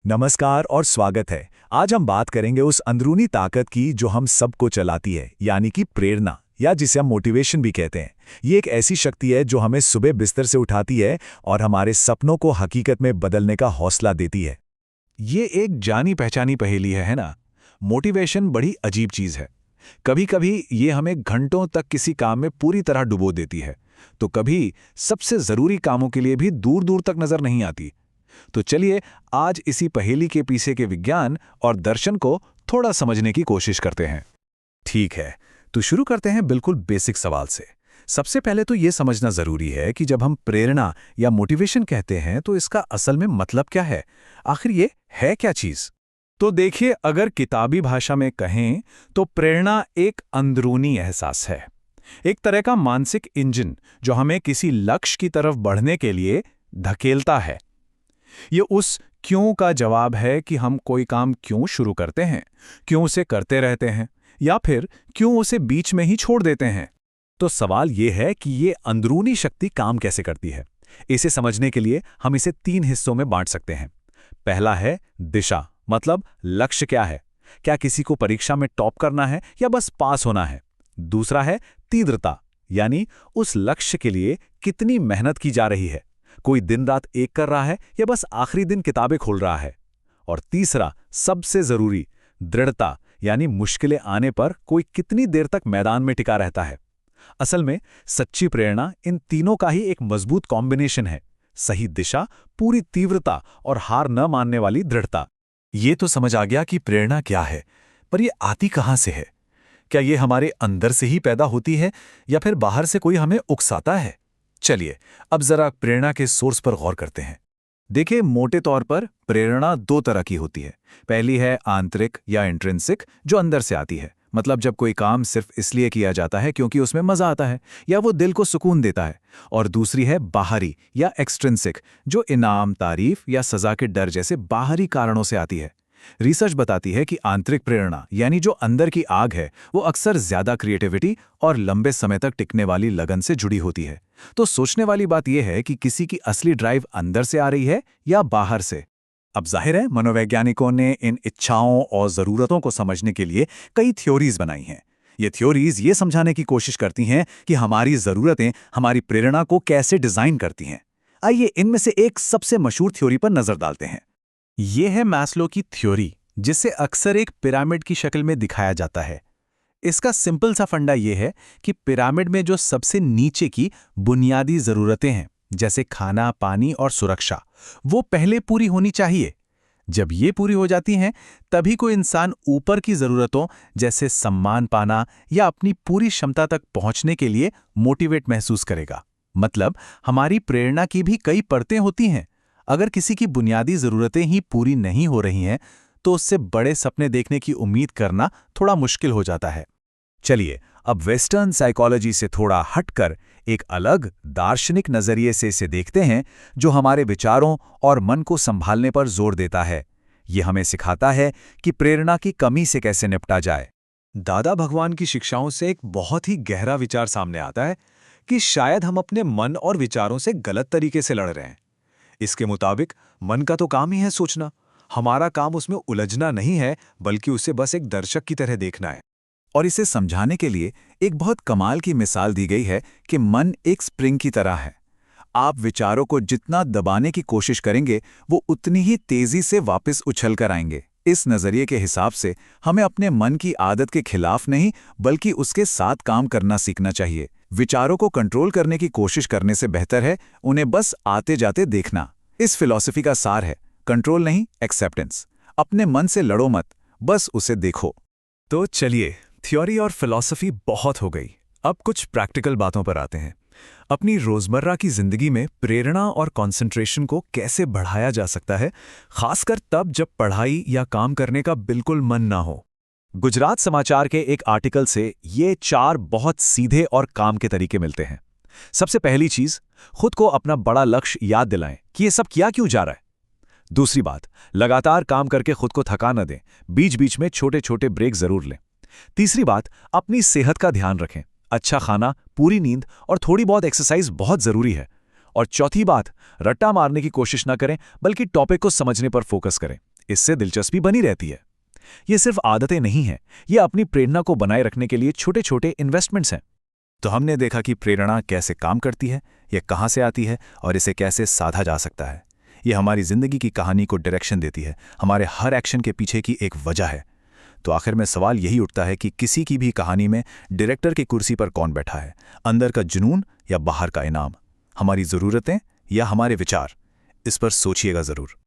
नमस्कार और स्वागत है। आज हम बात करेंगे उस अंदरूनी ताकत की जो हम सबको चलाती है, यानी कि प्रेरणा, या जिसे हम मोटिवेशन भी कहते हैं। ये एक ऐसी शक्ति है जो हमें सुबह बिस्तर से उठाती है और हमारे सपनों को हकीकत में बदलने का हौसला देती है। ये एक जानी पहचानी पहेली है ना। मोटिवेशन बड़ी अजीब चीज है। कभी कभी ये हमें घंटों तक किसी काम में पूरी तरह डुबो देती है, तो कभी सबसे जरूरी कामों के लिए भी दूर दूर तक नजर नहीं आती। तो चलिए आज इसी पहेली के पीछे के विज्ञान और दर्शन को थोड़ा समझने की कोशिश करते हैं। ठीक है, तो शुरू करते हैं बिल्कुल बेसिक सवाल से। सबसे पहले तो ये समझना जरूरी है कि जब हम प्रेरणा या मोटिवेशन कहते हैं तो इसका असल में मतलब क्या है। आखिर ये है क्या चीज। तो देखिए, अगर किताबी भाषा में कहें तो प्रेरणा एक अंदरूनी एहसास है, एक तरह का मानसिक इंजन जो हमें किसी लक्ष्य की तरफ बढ़ने के लिए धकेलता है। ये उस क्यों का जवाब है कि हम कोई काम क्यों शुरू करते हैं, क्यों उसे करते रहते हैं, या फिर क्यों उसे बीच में ही छोड़ देते हैं। तो सवाल ये है कि ये अंदरूनी शक्ति काम कैसे करती है। इसे समझने के लिए हम इसे 3 हिस्सों में बांट सकते हैं। पहला है दिशा, मतलब लक्ष्य क्या है, क्या किसी को परीक्षा में टॉप करना है या बस पास होना है। दूसरा है तीव्रता, यानी उस लक्ष्य के लिए कितनी मेहनत की जा रही है, कोई दिन रात एक कर रहा है या बस आखिरी दिन किताबें खोल रहा है। और तीसरा सबसे जरूरी, दृढ़ता, यानी मुश्किलें आने पर कोई कितनी देर तक मैदान में टिका रहता है। असल में सच्ची प्रेरणा इन तीनों का ही एक मजबूत कॉम्बिनेशन है। सही दिशा, पूरी तीव्रता और हार न मानने वाली दृढ़ता। ये तो समझ आ गया कि प्रेरणा क्या है, पर ये आती कहां से है। क्या ये हमारे अंदर से ही पैदा होती है या फिर बाहर से कोई हमें उकसाता है। चलिए अब जरा प्रेरणा के सोर्स पर गौर करते हैं। देखिए, मोटे तौर पर प्रेरणा 2 तरह की होती है। पहली है आंतरिक या इंट्रिंसिक, जो अंदर से आती है, मतलब जब कोई काम सिर्फ इसलिए किया जाता है क्योंकि उसमें मजा आता है या वो दिल को सुकून देता है। और दूसरी है बाहरी या एक्सट्रिंसिक, जो इनाम, तारीफ या सजा के डर जैसे बाहरी कारणों से आती है। रिसर्च बताती है कि आंतरिक प्रेरणा, यानी जो अंदर की आग है, वो अक्सर ज्यादा क्रिएटिविटी और लंबे समय तक टिकने वाली लगन से जुड़ी होती है। तो सोचने वाली बात यह है कि किसी की असली ड्राइव अंदर से आ रही है या बाहर से। अब जाहिर है, मनोवैज्ञानिकों ने इन इच्छाओं और जरूरतों को समझने के लिए कई थ्योरीज बनाई हैं। ये थ्योरीज ये समझाने की कोशिश करती हैं कि हमारी जरूरतें हमारी प्रेरणा को कैसे डिजाइन करती हैं। आइए इनमें से एक सबसे मशहूर थ्योरी पर नजर डालते हैं। ये है मैस्लो की थ्योरी, जिसे अक्सर एक पिरामिड की शक्ल में दिखाया जाता है। इसका सिंपल सा फंडा यह है कि पिरामिड में जो सबसे नीचे की बुनियादी जरूरतें हैं, जैसे खाना, पानी और सुरक्षा, वो पहले पूरी होनी चाहिए। जब ये पूरी हो जाती हैं, तभी कोई इंसान ऊपर की जरूरतों जैसे सम्मान पाना या अपनी पूरी क्षमता तक पहुंचने के लिए मोटिवेट महसूस करेगा। मतलब हमारी प्रेरणा की भी कई परतें होती हैं। अगर किसी की बुनियादी जरूरतें ही पूरी नहीं हो रही हैं, तो उससे बड़े सपने देखने की उम्मीद करना थोड़ा मुश्किल हो जाता है। चलिए अब वेस्टर्न साइकोलॉजी से थोड़ा हटकर एक अलग दार्शनिक नजरिए से इसे देखते हैं, जो हमारे विचारों और मन को संभालने पर जोर देता है। ये हमें सिखाता है कि प्रेरणा की कमी से कैसे निपटा जाए। दादा भगवान की शिक्षाओं से एक बहुत ही गहरा विचार सामने आता है कि शायद हम अपने मन और विचारों से गलत तरीके से लड़ रहे हैं। इसके मुताबिक मन का तो काम ही है सोचना, हमारा काम उसमें उलझना नहीं है, बल्कि उसे बस एक दर्शक की तरह देखना है। और इसे समझाने के लिए एक बहुत कमाल की मिसाल दी गई है कि मन एक स्प्रिंग की तरह है। आप विचारों को जितना दबाने की कोशिश करेंगे, वो उतनी ही तेजी से वापस उछल कर आएंगे। इस नजरिए के हिसाब से हमें अपने मन की आदत के खिलाफ नहीं, बल्कि उसके साथ काम करना सीखना चाहिए। विचारों को कंट्रोल करने की कोशिश करने से बेहतर है उन्हें बस आते जाते देखना। इस फिलॉसफी का सार है कंट्रोल नहीं, एक्सेप्टेंस। अपने मन से लड़ो मत, बस उसे देखो। तो चलिए, थ्योरी और फिलॉसफी बहुत हो गई। अब कुछ प्रैक्टिकल बातों पर आते हैं। अपनी रोजमर्रा की जिंदगी में प्रेरणा और कंसंट्रेशन को कैसे बढ़ाया जा सकता है, खासकर तब जब पढ़ाई या काम करने का बिल्कुल मन ना हो। गुजरात समाचार के एक आर्टिकल से ये 4 बहुत सीधे और काम के तरीके मिलते हैं। सबसे पहली चीज, खुद को अपना बड़ा लक्ष्य याद दिलाएं कि ये सब किया क्यों जा रहा है। दूसरी बात, लगातार काम करके खुद को थका न दें, बीच बीच में छोटे छोटे ब्रेक जरूर लें। तीसरी बात, अपनी सेहत का ध्यान रखें। अच्छा खाना, पूरी नींद और थोड़ी बहुत एक्सरसाइज बहुत जरूरी है। और चौथी बात, रट्टा मारने की कोशिश ना करें, बल्कि टॉपिक को समझने पर फोकस करें। इससे दिलचस्पी बनी रहती है। ये सिर्फ आदतें नहीं हैं, ये अपनी प्रेरणा को बनाए रखने के लिए छोटे छोटे इन्वेस्टमेंट्स हैं। तो हमने देखा कि प्रेरणा कैसे काम करती है, ये कहाँ से आती है और इसे कैसे साधा जा सकता है। ये हमारी ज़िंदगी की कहानी को डायरेक्शन देती है, हमारे हर एक्शन के पीछे की एक वजह है। तो आखिर में सवाल यही उठता है कि किसी की भी कहानी में डायरेक्टर की कुर्सी पर कौन बैठा है, अंदर का जुनून या बाहर का इनाम, हमारी ज़रूरतें या हमारे विचार? इस पर सोचिएगा ज़रूर।